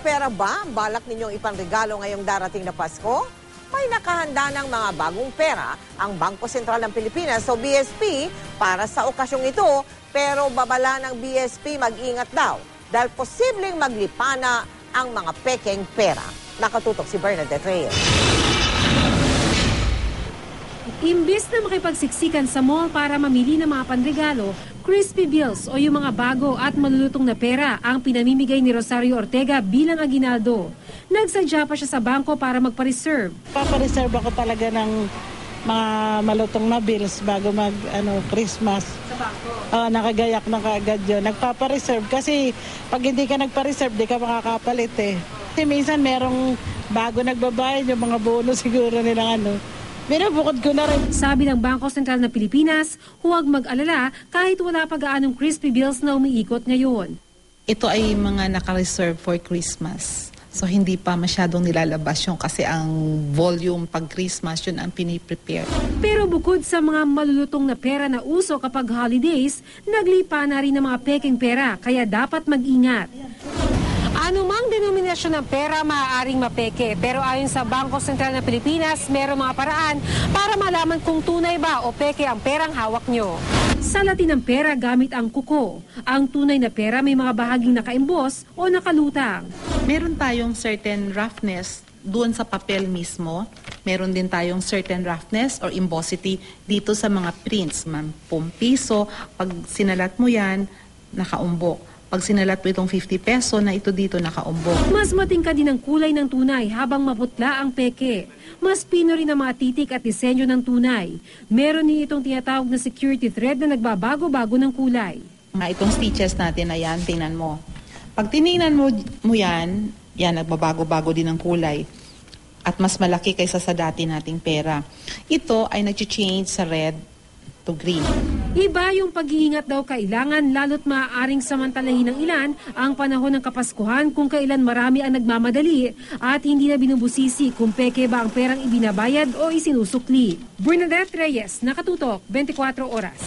pera ba ang balak ninyong ipanregalo ngayong darating na Pasko? May nakahanda ng mga bagong pera ang Bangko Sentral ng Pilipinas o BSP para sa okasyong ito, pero babala ng BSP mag-ingat daw dahil posibleng maglipana ang mga pekeng pera. Nakatutok si Bernadette Reyes. Imbis na makipagsiksikan sa mall para mamili ng mga panregalo, crispy bills o yung mga bago at malulutong na pera ang pinamimigay ni Rosario Ortega bilang aginaldo. Nagsadya pa siya sa bangko para magpa-reserve. Papareserve ako talaga ng mga malutong na bills bago Christmas. Sa bangko? Nakagayak na kaagad yun. Nagpapareserve kasi pag hindi ka nagpa-reserve, di ka makakapalit eh. Kasi minsan merong bago nagbabayad yung mga bonus siguro nilang binabukod ko na rin. Sabi ng Bangko Sentral ng Pilipinas, huwag mag-alala kahit wala pa gaanong crispy bills na umiikot ngayon. Ito ay mga naka-reserve for Christmas. So hindi pa masyadong nilalabas yung kasi ang volume pag Christmas yun ang piniprepare. Pero bukod sa mga malulutong na pera na uso kapag holidays, naglipa na rin ng mga peking pera kaya dapat mag-ingat. Anumang denominasyon ng pera maaaring mapeke, pero ayon sa Bangko Sentral ng Pilipinas, mayroong mga paraan para malaman kung tunay ba o peke ang perang hawak nyo. Sa latin ng pera gamit ang kuko. Ang tunay na pera may mga bahaging nakaimbos o nakalutang. Meron tayong certain roughness doon sa papel mismo. Meron din tayong certain roughness or embossity dito sa mga prints. Piso, pag sinalat mo yan, nakaumbok. Pag sinalat mo itong 50 peso na ito dito nakaumbok. Mas matingkad din ang kulay ng tunay habang maputla ang peke. Mas pino rin ang mga titik at disenyo ng tunay. Meron din itong tinatawag na security thread na nagbabago-bago ng kulay. Itong stitches natin, ayan, tingnan mo. Pag tinignan mo yan, nagbabago-bago din ang kulay. At mas malaki kaysa sa dati nating pera. Ito ay nag-change sa red to green. Iba yung pag-iingat daw kailangan lalo't maaaring samantalahin ng ilan ang panahon ng Kapaskuhan kung kailan marami ang nagmamadali at hindi na binubusisi kung peke ba ang perang ibinabayad o isinusukli. Bernadette Reyes, Nakatutok, 24 Oras.